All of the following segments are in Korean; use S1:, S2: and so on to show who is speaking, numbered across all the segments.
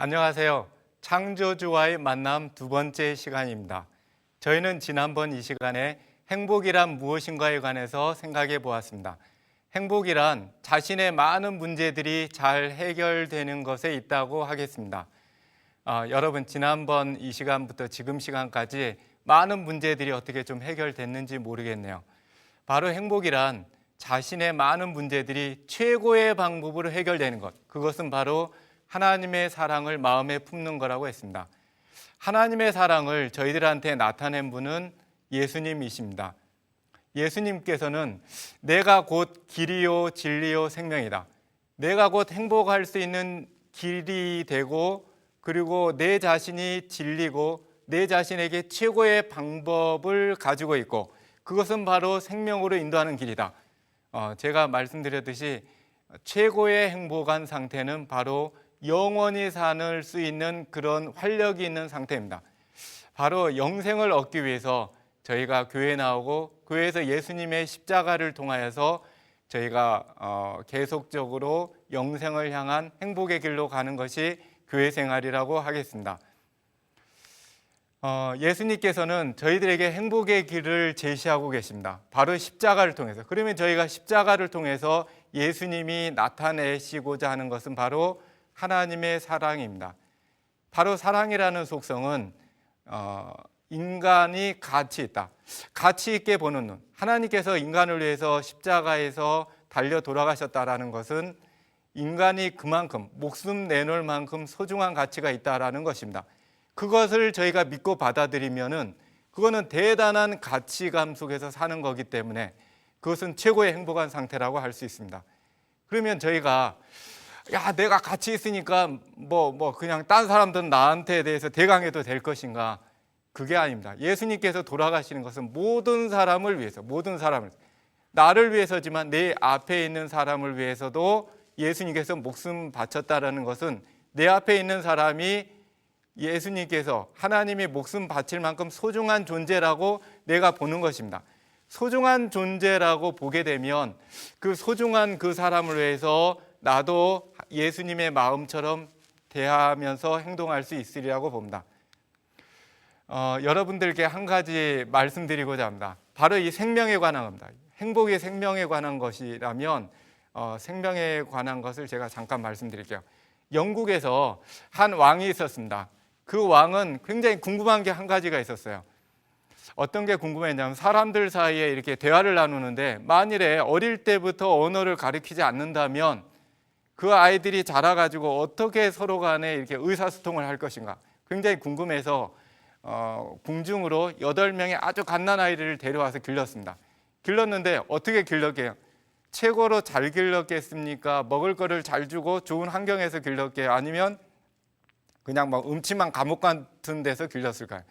S1: 안녕하세요. 창조주와의 만남 두 번째 시간입니다. 저희는 지난번 이 시간에 행복이란 무엇인가에 관해서 생각해 보았습니다. 행복이란 자신의 많은 문제들이 잘 해결되는 것에 있다고 하겠습니다. 여러분, 지난번 이 시간부터 지금 시간까지 많은 문제들이 어떻게 좀 해결됐는지 모르겠네요. 바로 행복이란 자신의 많은 문제들이 최고의 방법으로 해결되는 것, 그것은 바로 하나님의 사랑을 마음에 품는 거라고 했습니다. 하나님의 사랑을 저희들한테 나타낸 분은 예수님이십니다. 예수님께서는 내가 곧 길이요 진리요 생명이다. 내가 곧 행복할 수 있는 길이 되고, 그리고 내 자신이 진리고 내 자신에게 최고의 방법을 가지고 있고, 그것은 바로 생명으로 인도하는 길이다. 제가 말씀드렸듯이 최고의 행복한 상태는 바로 영원히 살 수 있는 그런 활력이 있는 상태입니다. 바로 영생을 얻기 위해서 저희가 교회에 나오고 교회에서 예수님의 십자가를 통하여서 저희가 계속적으로 영생을 향한 행복의 길로 가는 것이 교회 생활이라고 하겠습니다. 예수님께서는 저희들에게 행복의 길을 제시하고 계십니다. 바로 십자가를 통해서. 그러면 저희가 십자가를 통해서 예수님이 나타내시고자 하는 것은 바로 하나님의 사랑입니다. 바로 사랑이라는 속성은 인간이 가치 있다, 가치 있게 보는 눈. 하나님께서 인간을 위해서 십자가에서 달려 돌아가셨다라는 것은 인간이 그만큼 목숨 내놓을 만큼 소중한 가치가 있다라는 것입니다. 그것을 저희가 믿고 받아들이면은 그거는 대단한 가치감 속에서 사는 거기 때문에 그것은 최고의 행복한 상태라고 할 수 있습니다. 그러면 저희가 내가 가치 있으니까 그냥 딴 사람들은 나한테 대해서 대강해도 될 것인가? 그게 아닙니다. 예수님께서 돌아가시는 것은 모든 사람을 위해서, 나를 위해서지만 내 앞에 있는 사람을 위해서도 예수님께서 목숨 바쳤다라는 것은 내 앞에 있는 사람이 예수님께서 하나님이 목숨 바칠 만큼 소중한 존재라고 내가 보는 것입니다. 소중한 존재라고 보게 되면 그 소중한 그 사람을 위해서 나도 예수님의 마음처럼 대하면서 행동할 수 있으리라고 봅니다. 여러분들께 한 가지 말씀드리고자 합니다. 바로 이 생명에 관한 겁니다. 행복이 생명에 관한 것이라면 생명에 관한 것을 제가 잠깐 말씀드릴게요. 영국에서 한 왕이 있었습니다. 그 왕은 굉장히 궁금한 게 한 가지가 있었어요. 어떤 게 궁금했냐면 사람들 사이에 이렇게 대화를 나누는데 만일에 어릴 때부터 언어를 가르치지 않는다면 그 아이들이 자라가지고 어떻게 서로 간에 이렇게 의사소통을 할 것인가 굉장히 궁금해서 궁중으로 8명의 아주 갓난아이를 데려와서 길렀습니다. 길렀는데 어떻게 길렀게요? 최고로 잘 길렀겠습니까? 먹을 거를 잘 주고 좋은 환경에서 길렀게요? 아니면 그냥 음침한 감옥 같은 데서 길렀을까요?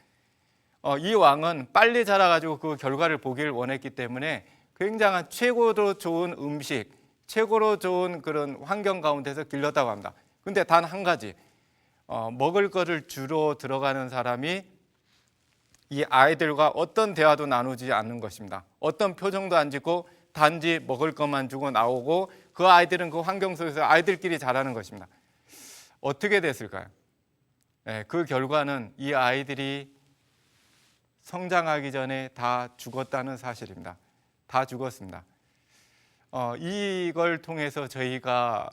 S1: 이 왕은 빨리 자라가지고 그 결과를 보기를 원했기 때문에 굉장한 최고로 좋은 음식, 최고로 좋은 그런 환경 가운데서 길렀다고 합니다. 근데 단 한 가지, 먹을 거를 주러 들어가는 사람이 이 아이들과 어떤 대화도 나누지 않는 것입니다. 어떤 표정도 안 짓고 단지 먹을 것만 주고 나오고 그 아이들은 그 환경 속에서 아이들끼리 자라는 것입니다. 어떻게 됐을까요? 그 결과는 이 아이들이 성장하기 전에 다 죽었다는 사실입니다. 다 죽었습니다. 이걸 통해서 저희가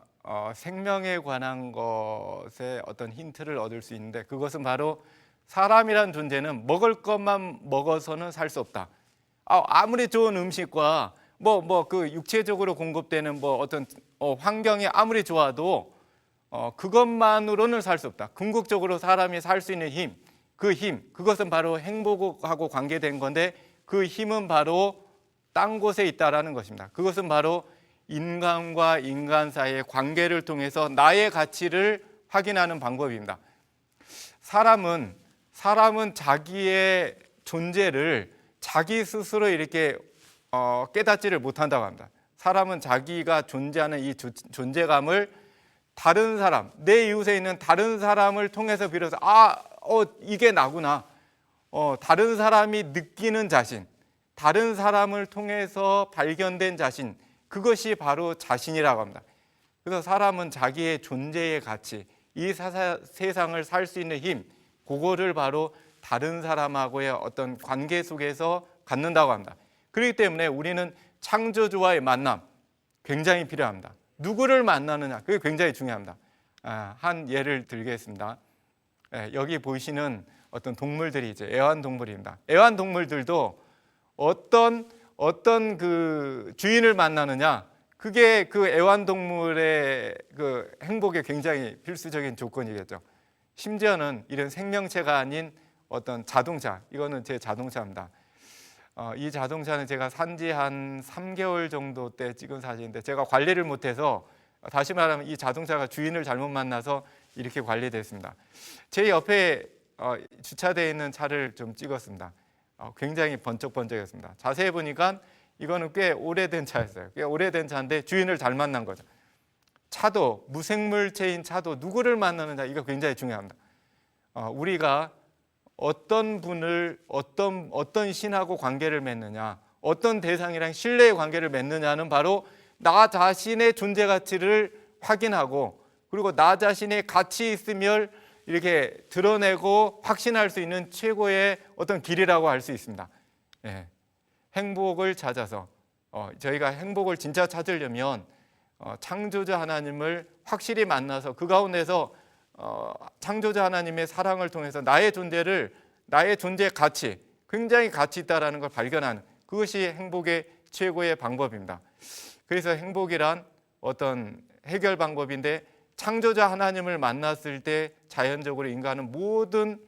S1: 생명에 관한 것에 어떤 힌트를 얻을 수 있는데 그것은 바로 사람이란 존재는 먹을 것만 먹어서는 살 수 없다. 아무리 좋은 음식과 그 육체적으로 공급되는 어떤 환경이 아무리 좋아도 그것만으로는 살 수 없다. 궁극적으로 사람이 살 수 있는 힘, 그것은 바로 행복하고 관계된 건데 그 힘은 바로 딴 곳에 있다라는 것입니다. 그것은 바로 인간과 인간 사이의 관계를 통해서 나의 가치를 확인하는 방법입니다. 사람은 자기의 존재를 자기 스스로 이렇게 깨닫지를 못한다고 합니다. 사람은 자기가 존재하는 이 존재감을 다른 사람, 내 이웃에 있는 다른 사람을 통해서 비로소 이게 나구나. 다른 사람이 느끼는 자신, 다른 사람을 통해서 발견된 자신, 그것이 바로 자신이라고 합니다. 그래서 사람은 자기의 존재의 가치, 이 세상을 살 수 있는 힘, 그거를 바로 다른 사람하고의 어떤 관계 속에서 갖는다고 합니다. 그렇기 때문에 우리는 창조주와의 만남 굉장히 필요합니다. 누구를 만나느냐, 그게 굉장히 중요합니다. 한 예를 들겠습니다. 여기 보이시는 어떤 동물들이 이제 애완동물입니다. 애완동물들도 어떤 그 주인을 만나느냐, 그게 그 애완동물의 그 행복에 굉장히 필수적인 조건이겠죠. 심지어는 이런 생명체가 아닌 어떤 자동차, 이거는 제 자동차입니다. 이 자동차는 제가 산지 한 3개월 정도 때 찍은 사진인데 제가 관리를 못해서, 다시 말하면 이 자동차가 주인을 잘못 만나서 이렇게 관리됐습니다. 제 옆에 주차되어 있는 차를 좀 찍었습니다. 굉장히 번쩍번쩍했습니다. 자세히 보니까 이거는 꽤 오래된 차였어요. 꽤 오래된 차인데 주인을 잘 만난 거죠. 차도, 무생물체인 차도 누구를 만나느냐, 이거 굉장히 중요합니다. 우리가 어떤 분을 어떤 신하고 관계를 맺느냐, 어떤 대상이랑 신뢰의 관계를 맺느냐는 바로 나 자신의 존재 가치를 확인하고, 그리고 나 자신의 가치 있음을 이렇게 드러내고 확신할 수 있는 최고의 어떤 길이라고 할 수 있습니다. 행복을 찾아서, 저희가 행복을 진짜 찾으려면 창조자 하나님을 확실히 만나서 그 가운데서 창조자 하나님의 사랑을 통해서 나의 존재 가치, 굉장히 가치 있다라는 걸 발견하는, 그것이 행복의 최고의 방법입니다. 그래서 행복이란 어떤 해결 방법인데, 창조자 하나님을 만났을 때 자연적으로 인간은 모든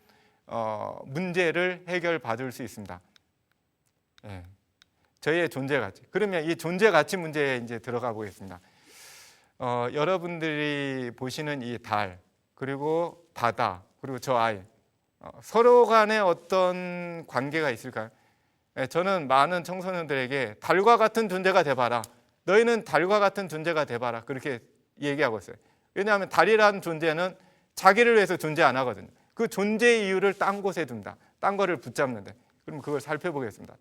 S1: 문제를 해결받을 수 있습니다. 저희의 존재 가치. 그러면 이 존재 가치 문제에 이제 들어가 보겠습니다. 여러분들이 보시는 이 달, 그리고 바다, 그리고 저 아이, 서로 간에 어떤 관계가 있을까요? 저는 많은 청소년들에게 달과 같은 존재가 돼봐라, 너희는 달과 같은 존재가 돼봐라, 그렇게 얘기하고 있어요. 왜냐하면 달이라는 존재는 자기를 위해서 존재 안 하거든요. 그 존재의 이유를 딴 곳에 둔다, 딴 거를 붙잡는데. 그럼 그걸 살펴보겠습니다.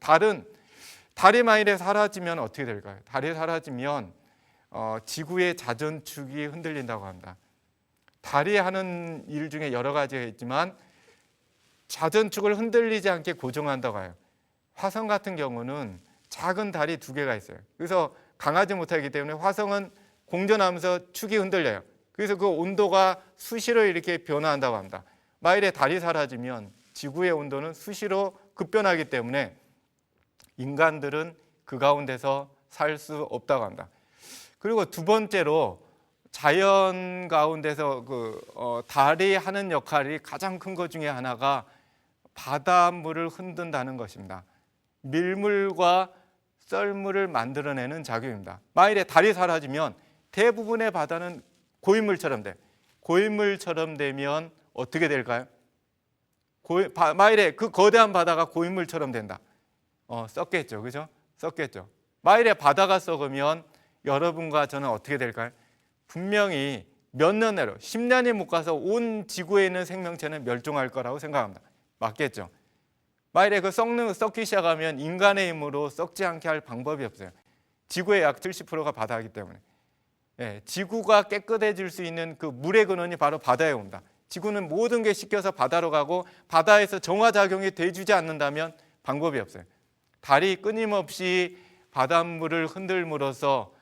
S1: 달이 만일에 사라지면 어떻게 될까요? 달이 사라지면 지구의 자전축이 흔들린다고 합니다. 달이 하는 일 중에 여러 가지가 있지만 자전축을 흔들리지 않게 고정한다고 해요. 화성 같은 경우는 작은 달이 2개가 있어요. 그래서 강하지 못하기 때문에 화성은 공전하면서 축이 흔들려요. 그래서 그 온도가 수시로 이렇게 변화한다고 합니다. 만일에 달이 사라지면 지구의 온도는 수시로 급변하기 때문에 인간들은 그 가운데서 살 수 없다고 합니다. 그리고 두 번째로, 자연 가운데서 달이 하는 역할이 가장 큰 것 중에 하나가 바닷물을 흔든다는 것입니다. 밀물과 썰물을 만들어내는 작용입니다. 만일에 달이 사라지면 대부분의 바다는 고인물처럼 돼요. 고인물처럼 되면 어떻게 될까요? 만일에 그 거대한 바다가 고인물처럼 된다. 썩겠죠, 그죠? 썩겠죠. 만일에 바다가 썩으면 여러분과 저는 어떻게 될까요? 분명히 몇 년 내로 10년이 못 가서 온 지구에 있는 생명체는 멸종할 거라고 생각합니다. 맞겠죠? 만일에 썩기 시작하면 인간의 힘으로 썩지 않게 할 방법이 없어요. 지구의 약 70%가 바다이기 때문에. 지구가 깨끗해질 수 있는 그 물의 근원이 바로 바다에 옵니다. 지구는 모든 게 씻겨서 바다로 가고, 바다에서 정화작용이 돼주지 않는다면 방법이 없어요. 달이 끊임없이 바닷물을 흔들므로써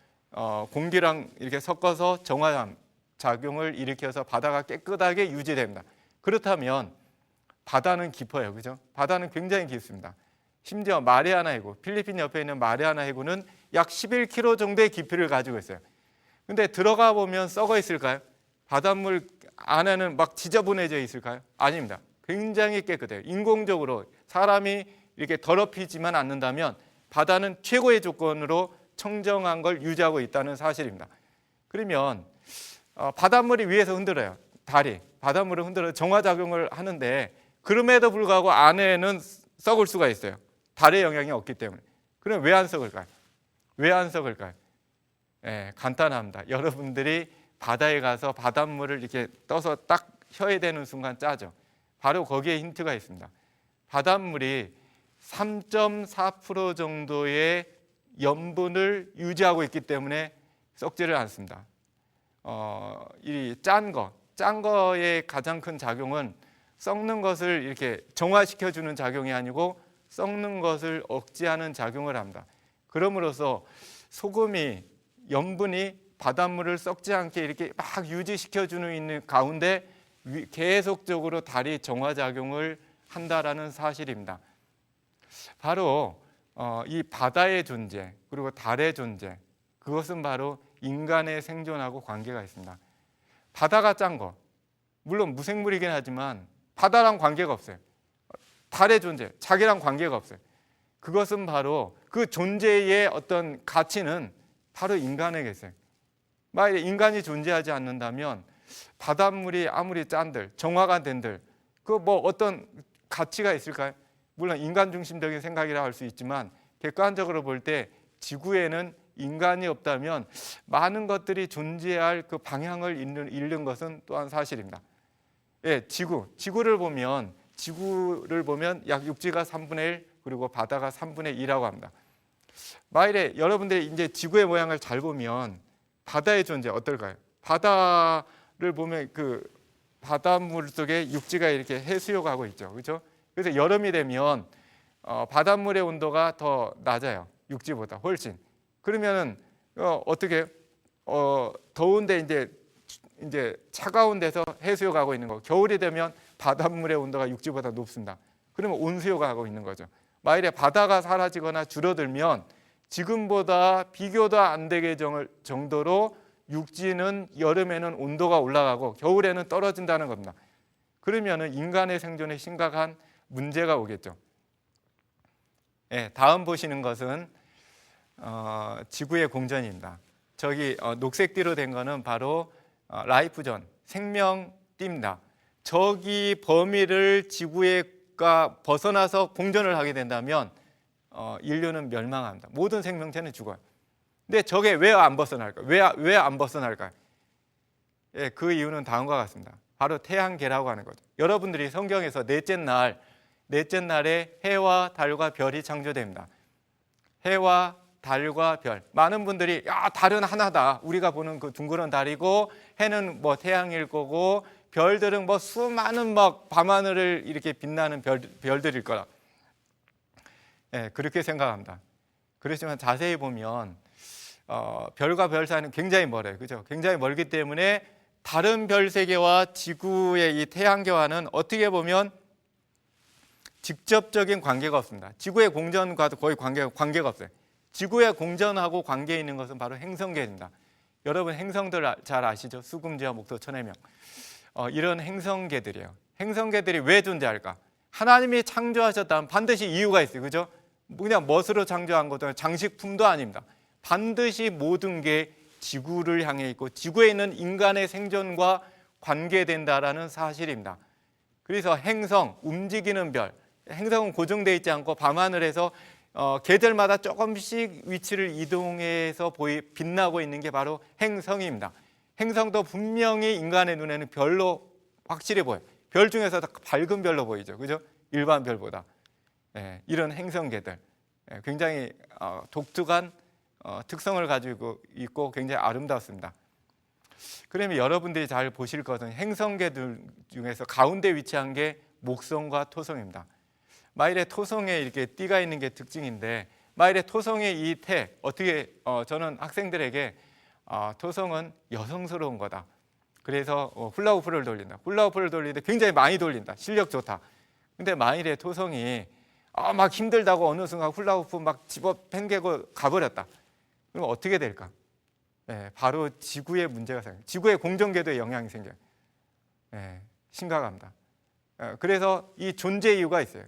S1: 공기랑 이렇게 섞어서 정화작용을 일으켜서 바다가 깨끗하게 유지됩니다. 그렇다면 바다는 깊어요, 그죠? 바다는 굉장히 깊습니다. 심지어 마리아나 해구, 필리핀 옆에 있는 마리아나 해구는 약 11km 정도의 깊이를 가지고 있어요. 근데 들어가 보면 썩어 있을까요? 바닷물 안에는 막 지저분해져 있을까요? 아닙니다. 굉장히 깨끗해요. 인공적으로 사람이 이렇게 더럽히지만 않는다면 바다는 최고의 조건으로 청정한 걸 유지하고 있다는 사실입니다. 그러면 바닷물이 위에서 흔들어요. 달이 바닷물을 흔들어 정화작용을 하는데, 그럼에도 불구하고 안에는 썩을 수가 있어요. 달의 영향이 없기 때문에. 그럼 왜 안 썩을까요? 왜 안 썩을까요? 간단합니다. 여러분들이 바다에 가서 바닷물을 이렇게 떠서 딱 혀에 대는 순간 짜죠. 바로 거기에 힌트가 있습니다. 바닷물이 3.4% 정도의 염분을 유지하고 있기 때문에 썩지를 않습니다. 이 짠 거, 짠 거의 가장 큰 작용은 썩는 것을 이렇게 정화시켜 주는 작용이 아니고 썩는 것을 억제하는 작용을 합니다. 그럼으로써 소금이 염분이 바닷물을 썩지 않게 이렇게 막 유지시켜 주는 있는 가운데 계속적으로 달이 정화 작용을 한다라는 사실입니다. 바로 이 바다의 존재 그리고 달의 존재, 그것은 바로 인간의 생존하고 관계가 있습니다. 바다가 짠 거, 물론 무생물이긴 하지만 바다랑 관계가 없어요. 달의 존재, 자기랑 관계가 없어요. 그것은 바로 그 존재의 어떤 가치는 바로 인간에게 있어요. 만약에 인간이 존재하지 않는다면 바닷물이 아무리 짠들, 정화가 된들 그 뭐 어떤 가치가 있을까요? 물론 인간 중심적인 생각이라 할 수 있지만 객관적으로 볼 때 지구에는 인간이 없다면 많은 것들이 존재할 그 방향을 잃는 것은 또한 사실입니다. 예, 지구를 보면 약 육지가 3분의 1 그리고 바다가 3분의 2라고 합니다. 만일에 여러분들이 이제 지구의 모양을 잘 보면 바다의 존재 어떨까요? 바다를 보면 그 바닷물 속에 육지가 이렇게 해수욕 하고 있죠, 그렇죠? 그래서 여름이 되면 바닷물의 온도가 더 낮아요, 육지보다 훨씬. 그러면은 어떻게 더운데 이제 차가운 데서 해수욕 하고 있는 거. 겨울이 되면 바닷물의 온도가 육지보다 높습니다. 그러면 온수욕 하고 있는 거죠. 만일에 바다가 사라지거나 줄어들면 지금보다 비교도 안 되게 정도로 육지는 여름에는 온도가 올라가고 겨울에는 떨어진다는 겁니다. 그러면은 인간의 생존에 심각한 문제가 오겠죠. 네, 다음 보시는 것은 지구의 공전입니다. 저기 녹색띠로 된 거는 바로 라이프존, 생명띠입니다. 저기 범위를 지구가 벗어나서 공전을 하게 된다면 인류는 멸망합니다. 모든 생명체는 죽어요. 근데 저게 왜 안 벗어날까요? 왜 안 벗어날까요? 예, 그 이유는 다음과 같습니다. 바로 태양계라고 하는 거죠. 여러분들이 성경에서 넷째 날에 해와 달과 별이 창조됩니다. 해와 달과 별. 많은 분들이 야, 달은 하나다. 우리가 보는 그 둥그런 달이고 해는 뭐 태양일 거고 별들은 뭐 수많은 막 밤하늘을 이렇게 빛나는 별들일 거라. 예, 그렇게 생각합니다. 그렇지만 자세히 보면 별과 별 사이는 굉장히 멀어요. 그죠? 굉장히 멀기 때문에 다른 별 세계와 지구의 이 태양계와는 어떻게 보면 직접적인 관계가 없습니다. 지구의 공전과도 거의 관계가 없어요. 지구의 공전하고 관계 있는 것은 바로 행성계입니다. 여러분 행성들 잘 아시죠? 수금지와 목토, 천해명. 이런 행성계들이에요. 행성계들이 왜 존재할까? 하나님이 창조하셨다면 반드시 이유가 있어요. 그죠? 그냥 멋으로 창조한 것도 장식품도 아닙니다. 반드시 모든 게 지구를 향해 있고 지구에 있는 인간의 생존과 관계된다라는 사실입니다. 그래서 행성, 움직이는 별, 행성은 고정되어 있지 않고 밤하늘에서 계절마다 조금씩 위치를 이동해서 빛나고 있는 게 바로 행성입니다. 행성도 분명히 인간의 눈에는 별로 확실히 보여요. 별 중에서 더 밝은 별로 보이죠, 그죠? 일반 별보다. 이런 행성계들 굉장히 독특한 특성을 가지고 있고 굉장히 아름답습니다. 그러면 여러분들이 잘 보실 것은 행성계들 중에서 가운데 위치한 게 목성과 토성입니다. 만일에 토성에 이렇게 띠가 있는 게 특징인데 만일에 토성의 이 태 어떻게 저는 학생들에게 토성은 여성스러운 거다. 그래서 훌라후프를 돌린다. 훌라후프를 돌리는데 굉장히 많이 돌린다. 실력 좋다. 근데 만일에 토성이 막 힘들다고 어느 순간 훌라후프 막 집어 팽개고 가버렸다. 그럼 어떻게 될까? 바로 지구의 문제가 생겨요. 지구의 공전궤도에 영향이 생겨요. 심각합니다. 그래서 이 존재 이유가 있어요.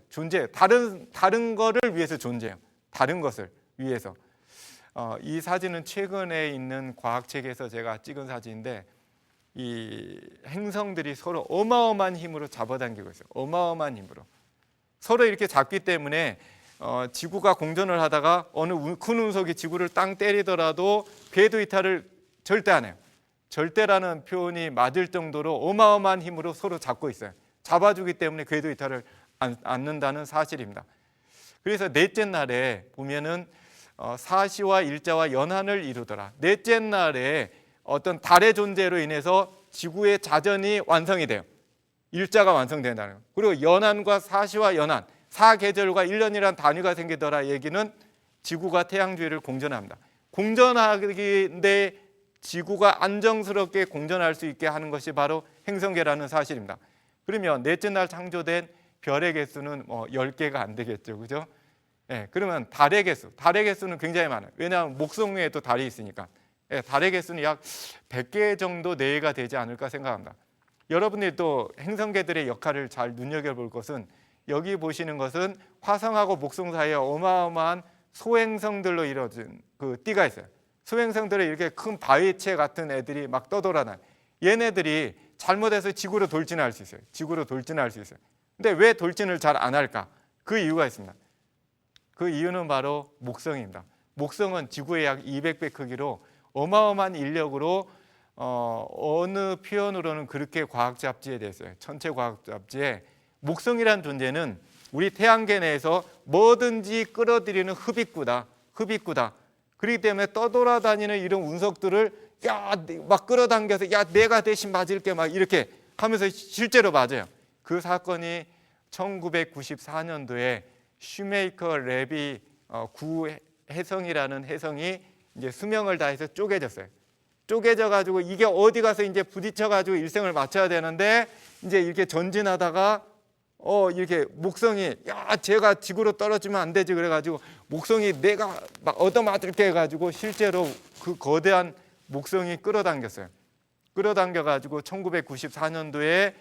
S1: 다른 거를 위해서 존재해요. 다른 것을 위해서. 이 사진은 최근에 있는 과학책에서 제가 찍은 사진인데 이 행성들이 서로 어마어마한 힘으로 잡아당기고 있어요. 어마어마한 힘으로. 서로 이렇게 잡기 때문에 지구가 공전을 하다가 어느 큰 운석이 지구를 땅 때리더라도 궤도 이탈을 절대 안 해요. 절대라는 표현이 맞을 정도로 어마어마한 힘으로 서로 잡고 있어요. 잡아주기 때문에 궤도 이탈을 않는다는 사실입니다. 그래서 넷째 날에 보면은 사시와 일자와 연한을 이루더라. 넷째 날에 어떤 달의 존재로 인해서 지구의 자전이 완성이 돼요. 일자가 완성된다는 거예요. 그리고 연안과 사시와 연안, 사계절과 1년이라는 단위가 생기더라 얘기는 지구가 태양주위를 공전합니다. 공전하기인데 지구가 안정스럽게 공전할 수 있게 하는 것이 바로 행성계라는 사실입니다. 그러면 넷째 날 창조된 별의 개수는 10개가 안 되겠죠. 그죠? 예, 그러면 달의 개수는 굉장히 많아요. 왜냐하면 목성 위에 또 달이 있으니까. 예, 달의 개수는 약 100개 정도 내외가 되지 않을까 생각합니다. 여러분들이 또 행성계들의 역할을 잘 눈여겨볼 것은 여기 보시는 것은 화성하고 목성 사이에 어마어마한 소행성들로 이루어진 그 띠가 있어요. 소행성들은 이렇게 큰 바위채 같은 애들이 막 떠돌아다녀요. 얘네들이 잘못해서 지구로 돌진할 수 있어요. 지구로 돌진할 수 있어요. 근데 왜 돌진을 잘 안 할까? 그 이유가 있습니다. 그 이유는 바로 목성입니다. 목성은 지구의 약 200배 크기로 어마어마한 인력으로 어느 표현으로는 그렇게 과학 잡지에 됐어요. 천체 과학 잡지에 목성이란 존재는 우리 태양계 내에서 뭐든지 끌어들이는 흡입구다. 그렇기 때문에 떠돌아다니는 이런 운석들을 막 끌어당겨서 내가 대신 맞을게 막 이렇게 하면서 실제로 맞아요. 그 사건이 1994년도에 슈메이커 레비 9해성이라는 해성이 이제 수명을 다해서 쪼개졌어요. 쪼개져 가지고 이게 어디 가서 이제 부딪혀 가지고 일생을 마쳐야 되는데 이제 이렇게 전진하다가 이렇게 목성이 제가 지구로 떨어지면 안 되지 그래 가지고 목성이 내가 막 얻어맞을게 해 가지고 실제로 그 거대한 목성이 끌어당겼어요. 끌어당겨 가지고 1994년도에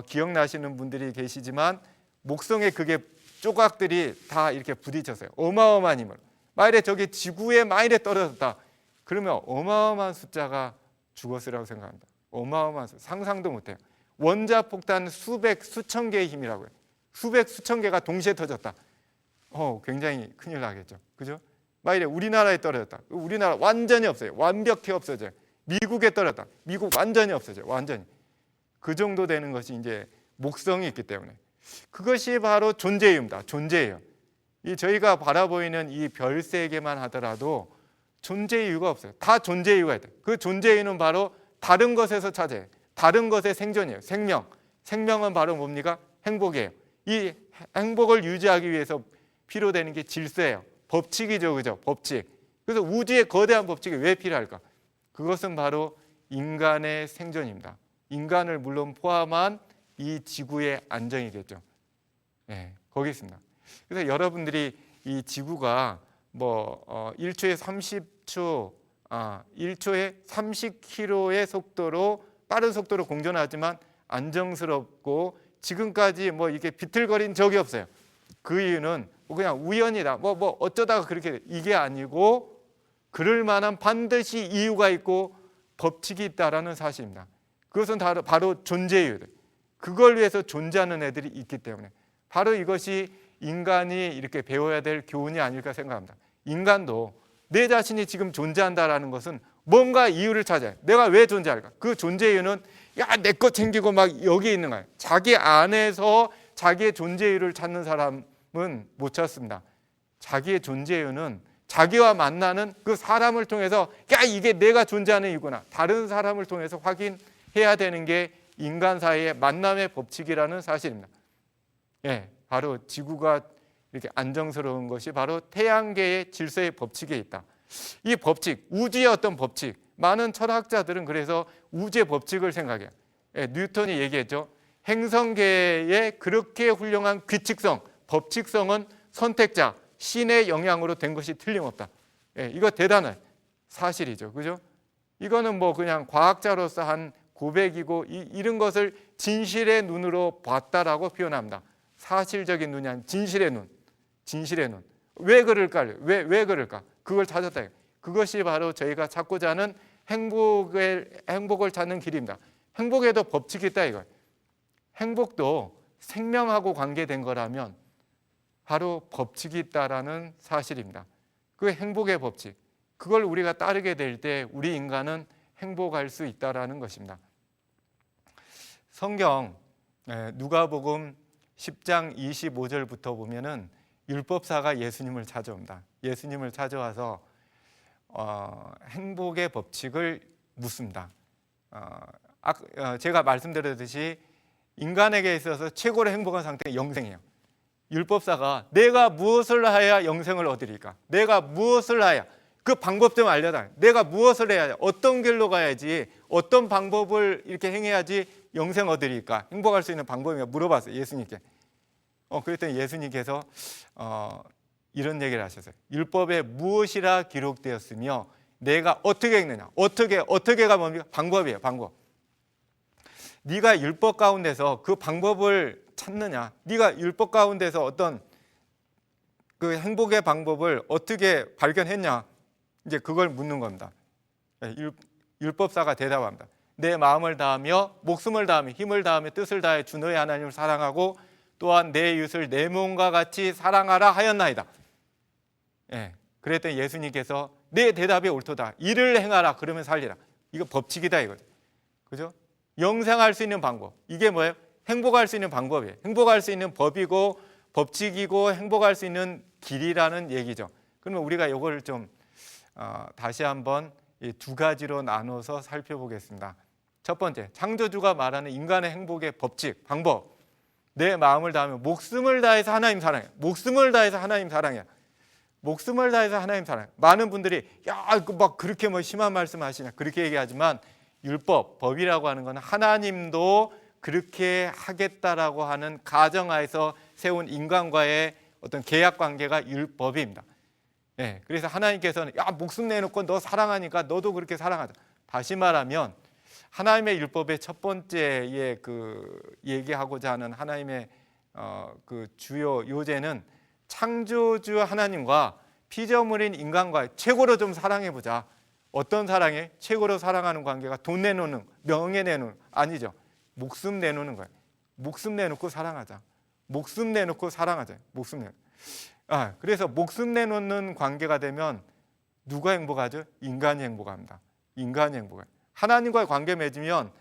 S1: 기억나시는 분들이 계시지만 목성의 그게 조각들이 다 이렇게 부딪혔어요. 어마어마한 힘을. 만일에 저기 지구에 만일에 떨어졌다. 그러면 어마어마한 숫자가 죽었으라고 생각합니다. 어마어마한 숫자. 상상도 못해요. 원자폭탄 수천 개의 힘이라고요. 수천 개가 동시에 터졌다. 굉장히 큰일 나겠죠. 그죠? 만일에 우리나라에 떨어졌다. 우리나라 완전히 없어요. 완벽히 없어져요. 미국에 떨어졌다. 미국 완전히 없어져요. 완전히. 그 정도 되는 것이 이제 목성이 있기 때문에. 그것이 바로 존재이유입니다. 존재이유. 저희가 바라보이는 이 별 세계만 하더라도 존재 이유가 없어요. 다 존재 이유가 있다. 그 존재 이유는 바로 다른 것에서 찾아요. 다른 것의 생존이에요. 생명은 바로 뭡니까? 행복이에요. 이 행복을 유지하기 위해서 필요되는 게 질서예요. 법칙이죠. 그죠? 법칙. 그래서 우주의 거대한 법칙이 왜 필요할까? 그것은 바로 인간의 생존입니다. 인간을 물론 포함한 이 지구의 안정이겠죠. 네, 거기 있습니다. 그래서 여러분들이 이 지구가 1초에 30km의 속도로 빠른 속도로 공전하지만 안정스럽고 지금까지 이게 비틀거린 적이 없어요. 그 이유는 그냥 우연이다. 어쩌다가 그렇게 이게 아니고 그럴 만한 반드시 이유가 있고 법칙이 있다라는 사실입니다. 그것은 바로 존재이유예요. 그걸 위해서 존재하는 애들이 있기 때문에 바로 이것이 인간이 이렇게 배워야 될 교훈이 아닐까 생각합니다. 인간도 내 자신이 지금 존재한다라는 것은 뭔가 이유를 찾아요. 내가 왜 존재할까? 그 존재 이유는 내 거 챙기고 막 여기 있는 거예요. 자기 안에서 자기의 존재 이유를 찾는 사람은 못 찾습니다. 자기의 존재 이유는 자기와 만나는 그 사람을 통해서 이게 내가 존재하는 이유구나. 다른 사람을 통해서 확인해야 되는 게 인간 사이의 만남의 법칙이라는 사실입니다. 예, 바로 지구가 이렇게 안정스러운 것이 바로 태양계의 질서의 법칙에 있다. 이 법칙, 우주의 어떤 법칙, 많은 철학자들은 그래서 우주의 법칙을 생각해요. 예, 뉴턴이 얘기했죠. 행성계의 그렇게 훌륭한 규칙성, 법칙성은 선택자, 신의 영향으로 된 것이 틀림없다. 예, 이거 대단한 사실이죠. 그죠? 이거는 그냥 과학자로서 한 고백이고 이런 것을 진실의 눈으로 봤다라고 표현합니다. 사실적인 눈이 아닌 진실의 눈. 왜 그럴까요? 왜 그럴까? 그걸 찾았다. 그것이 바로 저희가 찾고자 하는 행복을 찾는 길입니다. 행복에도 법칙이 있다 이거예요. 행복도 생명하고 관계된 거라면 바로 법칙이 있다라는 사실입니다. 그 행복의 법칙. 그걸 우리가 따르게 될 때 우리 인간은 행복할 수 있다라는 것입니다. 성경 누가복음 10장 25절부터 보면은 율법사가 예수님을 찾아옵니다. 예수님을 찾아와서 행복의 법칙을 묻습니다. 제가 말씀드렸듯이 인간에게 있어서 최고로 행복한 상태가 영생이에요. 율법사가 내가 무엇을 해야 영생을 얻으리까? 내가 무엇을 해야 그 방법 좀 알려달라. 내가 무엇을 해야 어떤 길로 가야지 어떤 방법을 이렇게 행해야지 영생 얻으리까? 행복할 수 있는 방법이 물어봤어요. 예수님께. 그랬더니 예수님께서 이런 얘기를 하셨어요. 율법에 무엇이라 기록되었으며 내가 어떻게 읽느냐? 어떻게가 뭡니까? 방법이에요. 방법. 네가 율법 가운데서 그 방법을 찾느냐? 네가 율법 가운데서 어떤 그 행복의 방법을 어떻게 발견했냐? 이제 그걸 묻는 겁니다. 율법사가 대답합니다. 내 마음을 다하며 목숨을 다하며 힘을 다하며 뜻을 다해 주 너의 하나님을 사랑하고 또한 내 이웃을 내 몸과 같이 사랑하라 하였나이다. 그랬더니 예수님께서 내 대답이 옳도다. 이를 행하라. 그러면 살리라. 이거 법칙이다 이거죠. 그죠? 영생할 수 있는 방법. 이게 뭐예요? 행복할 수 있는 방법이에요. 행복할 수 있는 법이고 법칙이고 행복할 수 있는 길이라는 얘기죠. 그러면 우리가 이걸 좀 다시 한번 이 두 가지로 나눠서 살펴보겠습니다. 첫 번째, 창조주가 말하는 인간의 행복의 법칙, 방법. 내 마음을 다하며 목숨을 다해서 하나님 사랑해. 목숨을 다해서 하나님 사랑해. 목숨을 다해서 하나님 사랑해. 많은 분들이 막 그렇게 뭐 심한 말씀 하시냐 그렇게 얘기하지만 율법, 법이라고 하는 건 하나님도 그렇게 하겠다라고 하는 가정하에서 세운 인간과의 어떤 계약 관계가 율법입니다. 그래서 하나님께서는 목숨 내놓고 너 사랑하니까 너도 그렇게 사랑하자. 다시 말하면 하나님의 율법의 첫 번째의 그 얘기하고자 하는 하나님의 그 주요 요제는 창조주 하나님과 피조물인 인간과 최고로 좀 사랑해보자. 어떤 사랑에? 최고로 사랑하는 관계가 돈 내놓는, 명예 내놓는 아니죠. 목숨 내놓는 거예요. 목숨 내놓고 사랑하자. 목숨 내놓고 사랑하자. 목숨 내놓고. 그래서 목숨 내놓는 관계가 되면 누가 행복하죠? 인간이 행복합니다. 인간이 행복해요. 하나님과의 관계 맺으면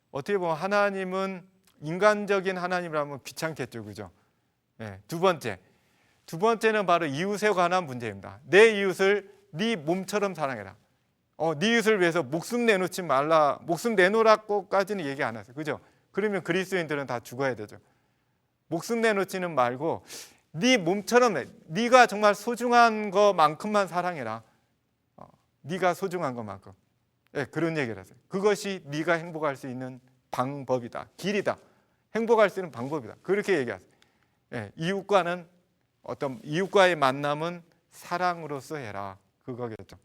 S1: 어떻게 보면 하나님은 인간적인 하나님이라면 귀찮겠죠, 그죠? 두 번째는 바로 이웃에 관한 문제입니다. 내 이웃을 네 몸처럼 사랑해라. 네 이웃을 위해서 목숨 내놓지 말라. 목숨 내놓으라고까지는 얘기 안 하세요, 그죠? 그러면 그리스도인들은 다 죽어야 되죠. 목숨 내놓지는 말고 네 몸처럼 네가 정말 소중한 것만큼만 사랑해라. 네가 소중한 것만큼. 그런 얘기를 하세요. 그것이 네가 행복할 수 있는 방법이다. 길이다. 행복할 수 있는 방법이다. 그렇게 얘기하세요. 이웃과는 이웃과의 만남은 사랑으로서 해라. 그거겠죠.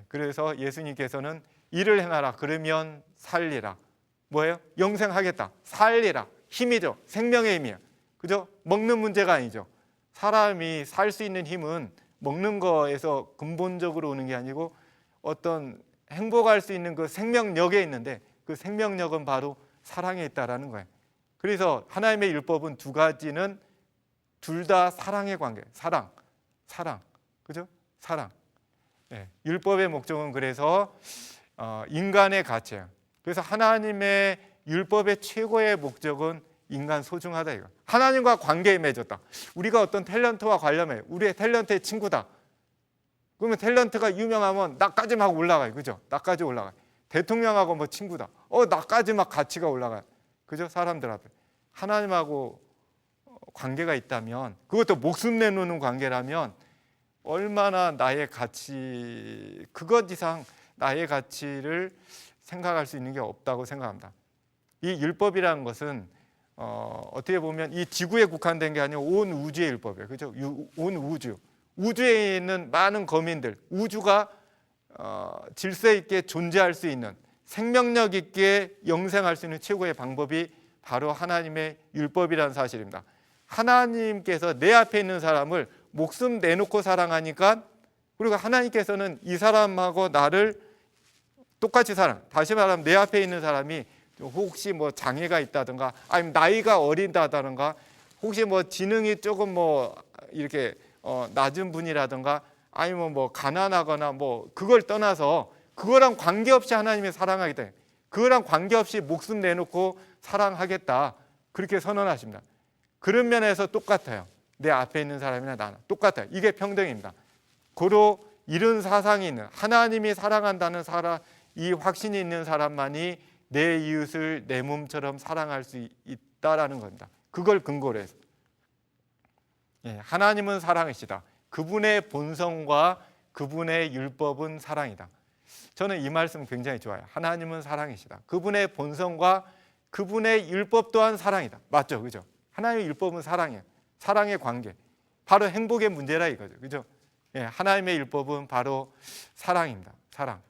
S1: 그래서 예수님께서는 이를 행하라. 그러면 살리라. 뭐예요? 영생하겠다. 살리라. 힘이죠. 생명의 힘이에요. 그죠? 먹는 문제가 아니죠. 사람이 살 수 있는 힘은 먹는 거에서 근본적으로 오는 게 아니고 어떤 행복할 수 있는 그 생명력에 있는데 그 생명력은 바로 사랑에 있다라는 거예요. 그래서 하나님의 율법은 두 가지는 둘 다 사랑의 관계. 사랑. 그죠? 사랑. 율법의 목적은 그래서 인간의 가치예요. 그래서 하나님의 율법의 최고의 목적은 인간 소중하다 이거. 하나님과 관계에 맺었다. 우리가 어떤 탤런트와 관련해. 우리의 탤런트의 친구다. 그러면 탤런트가 유명하면 나까지 막 올라가요. 그죠? 나까지 올라가요. 대통령하고 뭐 친구다. 나까지 막 가치가 올라가요. 그죠? 사람들 앞에. 하나님하고 관계가 있다면 그것도 목숨 내놓는 관계라면 얼마나 나의 가치, 그것 이상 나의 가치를 생각할 수 있는 게 없다고 생각합니다. 이 율법이라는 것은 어떻게 보면 이 지구에 국한된 게 아니고 온 우주의 율법이에요. 그렇죠? 온 우주에 있는 많은 거민들, 우주가 질서 있게 존재할 수 있는, 생명력 있게 영생할 수 있는 최고의 방법이 바로 하나님의 율법이라는 사실입니다. 하나님께서 내 앞에 있는 사람을 목숨 내놓고 사랑하니까, 그리고 하나님께서는 이 사람하고 나를 똑같이 사랑. 다시 말하면 내 앞에 있는 사람이 혹시 뭐 장애가 있다든가 아니면 나이가 어린다든가 혹시 뭐 지능이 조금 뭐 이렇게 낮은 분이라든가 아니면 뭐 가난하거나 뭐 그걸 떠나서 그거랑 관계없이 하나님이 사랑하겠다. 그거랑 관계없이 목숨 내놓고 사랑하겠다. 그렇게 선언하십니다. 그런 면에서 똑같아요. 내 앞에 있는 사람이나 나나 똑같아요. 이게 평등입니다. 고로 이런 사상이 있는, 하나님이 사랑한다는 이 확신이 있는 사람만이 내 이웃을 내 몸처럼 사랑할 수 있다라는 겁니다. 그걸 근거로 해서 하나님은 사랑이시다. 그분의 본성과 그분의 율법은 사랑이다. 저는 이 말씀 굉장히 좋아요. 하나님은 사랑이시다. 그분의 본성과 그분의 율법 또한 사랑이다. 맞죠? 그죠? 하나님의 율법은 사랑이에요. 사랑의 관계. 바로 행복의 문제라 이거죠. 그죠? 하나님의 율법은 바로 사랑입니다. 사랑.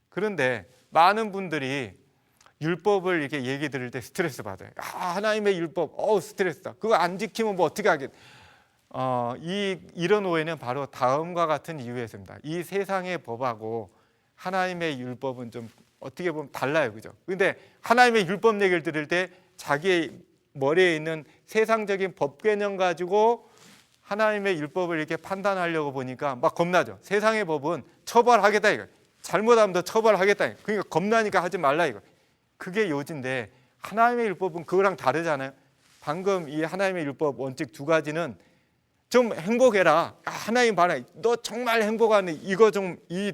S1: 그런데 많은 분들이 율법을 이렇게 얘기 들을 때 스트레스 받아요. 하나님의 율법, 스트레스다. 그거 안 지키면 뭐 어떻게 하겠? 이런 오해는 바로 다음과 같은 이유에서입니다. 이 세상의 법하고 하나님의 율법은 좀 어떻게 보면 달라요, 그죠? 근데 하나님의 율법 얘기를 들을 때 자기의 머리에 있는 세상적인 법 개념 가지고 하나님의 율법을 이렇게 판단하려고 보니까 막 겁나죠. 세상의 법은 처벌하겠다 이거. 잘못하면 더 처벌하겠다. 그러니까 겁나니까 하지 말라 이거. 그게 요지인데 하나님의 율법은 그거랑 다르잖아요. 방금 이 하나님의 율법 원칙 두 가지는 좀 행복해라. 하나님 봐라. 너 정말 행복하네. 이거 좀 이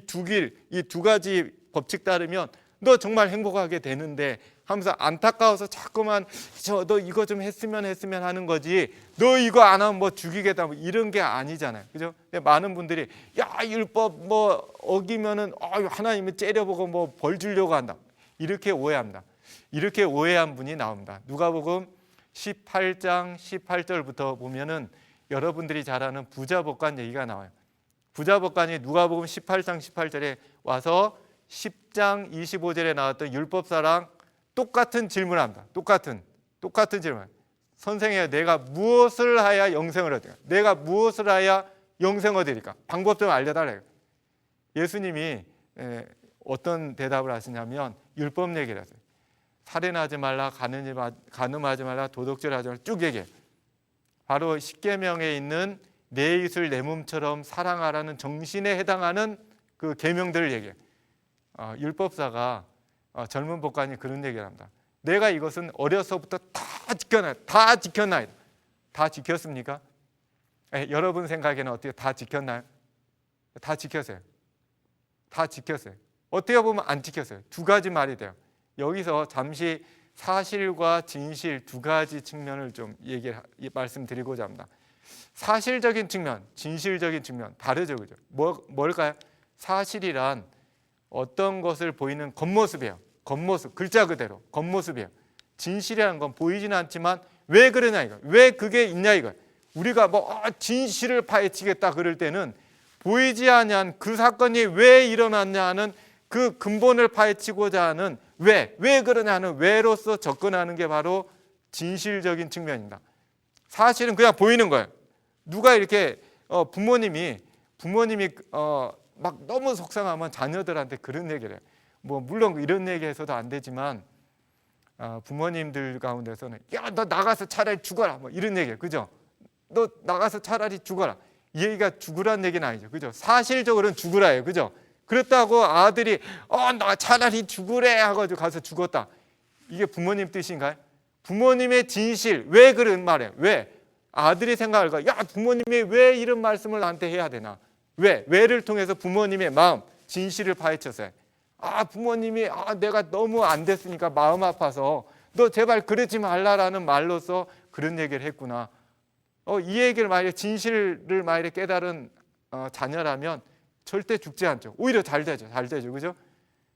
S1: 두 가지 법칙 따르면 너 정말 행복하게 되는데 하면서 안타까워서 자꾸만 너 이거 좀 했으면 하는 거지. 너 이거 안 하면 뭐 죽이겠다. 뭐 이런 게 아니잖아요. 그죠? 근데 많은 분들이 율법 뭐 어기면은 하나님이 째려보고 뭐 벌 주려고 한다. 이렇게 오해합니다. 이렇게 오해한 분이 나옵니다. 누가복음 18장 18절부터 보면은 여러분들이 잘 아는 부자복관 얘기가 나와요. 부자복관이 누가복음 18장 18절에 와서 10장 25절에 나왔던 율법사랑 똑같은 질문을 합니다. 똑같은 질문. 선생이여, 내가 무엇을 하야 영생을 얻을까? 내가 무엇을 하야 영생 얻으리까? 방법 좀 알려달래요. 예수님이 어떤 대답을 하시냐면 율법 얘기를 하세요. 살인하지 말라, 간음하지 말라, 도둑질하지 말라 쭉 얘기해요. 바로 십계명에 있는 내 이웃을 내 몸처럼 사랑하라는 정신에 해당하는 그 계명들을 얘기해요. 율법사가 젊은 법관이 그런 얘기를 합니다. 내가 이것은 어려서부터 다 지켰나요? 다 지켰습니까? 여러분 생각에는 어떻게 다 지켰나요? 다 지켰어요. 다 지켰어요. 어떻게 보면 안 지켰어요. 두 가지 말이 돼요. 여기서 잠시 사실과 진실 두 가지 측면을 좀 말씀드리고자 합니다. 사실적인 측면, 진실적인 측면 다르죠, 그죠? 뭘까요? 사실이란 어떤 것을 보이는 겉모습이에요. 겉모습, 글자 그대로 겉모습이에요. 진실이라는 건 보이지는 않지만 왜 그러냐 이거. 왜 그게 있냐 이거. 우리가 진실을 파헤치겠다 그럴 때는 보이지 않는 그 사건이 왜 일어났냐 하는 그 근본을 파헤치고자 하는 왜 그러냐 하는 왜로서 접근하는 게 바로 진실적인 측면입니다. 사실은 그냥 보이는 거예요. 누가 이렇게 부모님이 막 너무 속상하면 자녀들한테 그런 얘기를 해요. 뭐 물론 이런 얘기해서도 안 되지만 부모님들 가운데서는 너 나가서 차라리 죽어라 뭐 이런 얘기예요. 그죠? 너 나가서 차라리 죽어라. 이 얘기가 죽으라는 얘기는 아니죠. 그죠? 사실적으로는 죽으라예요. 그죠? 그렇다고 아들이 나 차라리 죽으래 하고 가서 죽었다. 이게 부모님 뜻인가요? 부모님의 진실 왜 그런 말이에요? 왜? 아들이 생각할 거야. 부모님이 왜 이런 말씀을 나한테 해야 되나? 왜를 통해서 부모님의 마음, 진실을 파헤쳤어요. 부모님이 내가 너무 안 됐으니까 마음 아파서 너 제발 그러지 말라라는 말로서 그런 얘기를 했구나. 이 얘기를 만약에 진실을 만약에 깨달은 자녀라면 절대 죽지 않죠. 오히려 잘 되죠. 그죠?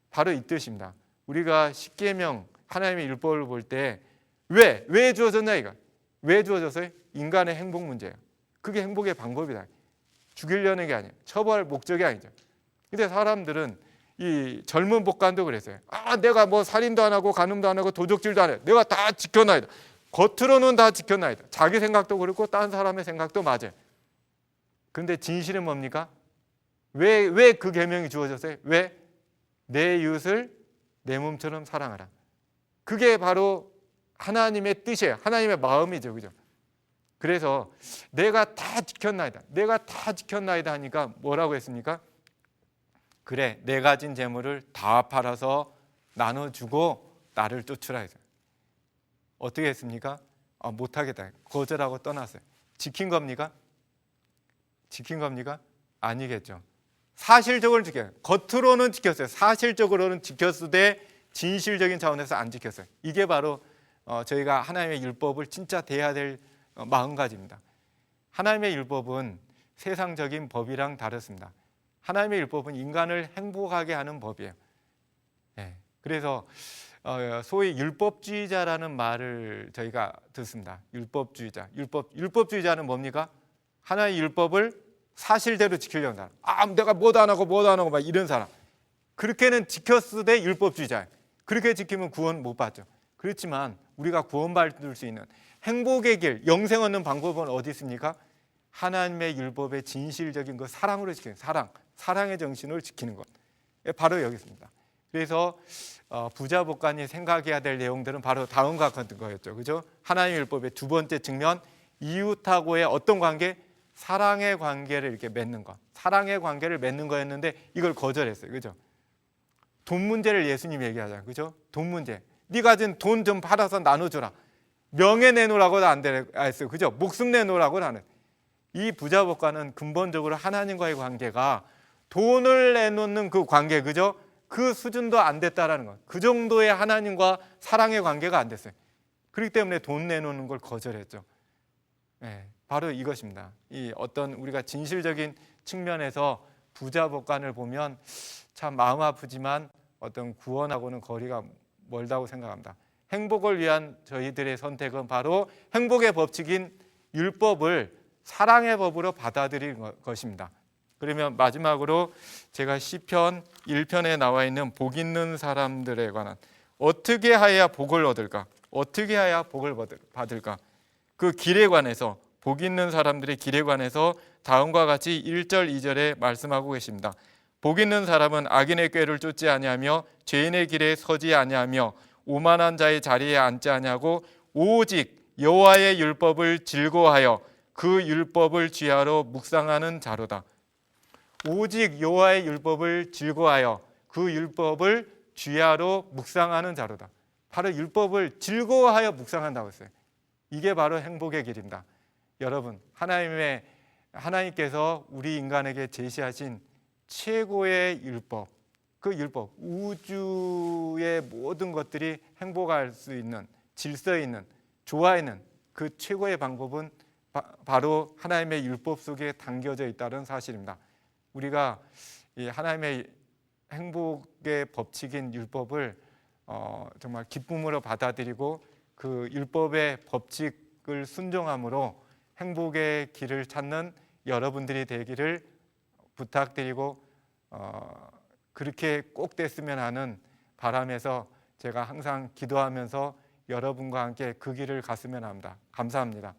S1: 바로 이 뜻입니다. 우리가 십계명 하나님의 율법을 볼 때 왜 주어졌냐 이거. 왜 주어졌어요? 인간의 행복 문제예요. 그게 행복의 방법이다. 죽이려는 게 아니에요. 처벌 목적이 아니죠. 근데 사람들은 이 젊은 법관도 그랬어요. 내가 뭐 살인도 안 하고 간음도 안 하고 도적질도 안 해. 내가 다 지켜놔야 돼. 겉으로는 다 지켜놔야 돼. 자기 생각도 그렇고 다른 사람의 생각도 맞아요. 근데 진실은 뭡니까? 왜 그 계명이 주어졌어요? 왜? 내 이웃을 내 몸처럼 사랑하라. 그게 바로 하나님의 뜻이에요. 하나님의 마음이죠. 그죠? 그래서 내가 다 지켰나이다. 내가 다 지켰나이다 하니까 뭐라고 했습니까? 그래, 내 가진 재물을 다 팔아서 나눠주고 나를 쫓으라 했어요. 어떻게 했습니까? 못하겠다. 거절하고 떠났어요. 지킨 겁니까? 아니겠죠. 사실적으로 지켜요. 겉으로는 지켰어요. 사실적으로는 지켰을 때 진실적인 차원에서 안 지켰어요. 이게 바로 저희가 하나님의 율법을 진짜 대해야 될 마음가짐입니다. 하나님의 율법은 세상적인 법이랑 다릅니다. 하나님의 율법은 인간을 행복하게 하는 법이에요. 그래서 소위 율법주의자라는 말을 저희가 듣습니다. 율법주의자. 율법주의자는 뭡니까? 하나의 율법을 사실대로 지키려는 사람. 내가 뭐도 안 하고 막 이런 사람. 그렇게는 지켰을 때 율법주의자예요. 그렇게 지키면 구원 못 받죠. 그렇지만 우리가 구원받을 수 있는 행복의 길, 영생 얻는 방법은 어디 있습니까? 하나님의 율법의 진실적인 그 사랑으로 지키는 사랑의 정신을 지키는 것. 바로 여기 있습니다. 그래서 부자 복간이 생각해야 될 내용들은 바로 다음과 같은 거였죠. 그죠? 하나님의 율법의 두 번째 측면, 이웃하고의 어떤 관계? 사랑의 관계를 이렇게 맺는 것. 사랑의 관계를 맺는 거였는데 이걸 거절했어요. 그죠? 돈 문제를 예수님 얘기하잖아요. 그죠? 돈 문제. 네가 가진 돈 좀 팔아서 나눠줘라. 명예 내놓으라고도 안 했어요. 그죠? 목숨 내놓으라고도 안 했어요. 이 부자 복간은 근본적으로 하나님과의 관계가 돈을 내놓는 그 관계, 그죠? 그 수준도 안 됐다라는 것. 그 정도의 하나님과 사랑의 관계가 안 됐어요. 그렇기 때문에 돈 내놓는 걸 거절했죠. 바로 이것입니다. 이 어떤 우리가 진실적인 측면에서 부자 복간을 보면 참 마음 아프지만 어떤 구원하고는 거리가 멀다고 생각합니다. 행복을 위한 저희들의 선택은 바로 행복의 법칙인 율법을 사랑의 법으로 받아들이는 것입니다. 그러면 마지막으로 제가 시편 1편에 나와 있는 복 있는 사람들에 관한 어떻게 하여야 복을 얻을까? 어떻게 하여야 복을 받을까? 그 길에 관해서 복 있는 사람들의 길에 관해서 다음과 같이 1절 2절에 말씀하고 계십니다. 복 있는 사람은 악인의 꾀를 쫓지 아니하며 죄인의 길에 서지 아니하며 오만한 자의 자리에 앉지 아니하고 오직 여호와의 율법을 즐거워하여 그 율법을 쥐하러 묵상하는 자로다. 오직 여호와의 율법을 즐거워하여 그 율법을 쥐하러 묵상하는 자로다. 바로 율법을 즐거워하여 묵상한다고 했어요. 이게 바로 행복의 길입니다. 여러분, 하나님께서 우리 인간에게 제시하신 최고의 율법, 그 율법, 우주의 모든 것들이 행복할 수 있는, 질서 있는, 좋아하는 그 최고의 방법은 바로 하나님의 율법 속에 담겨져 있다는 사실입니다. 우리가 이 하나님의 행복의 법칙인 율법을 정말 기쁨으로 받아들이고 그 율법의 법칙을 순종함으로 행복의 길을 찾는 여러분들이 되기를 부탁드리고 그렇게 꼭 됐으면 하는 바람에서 제가 항상 기도하면서 여러분과 함께 그 길을 갔으면 합니다. 감사합니다.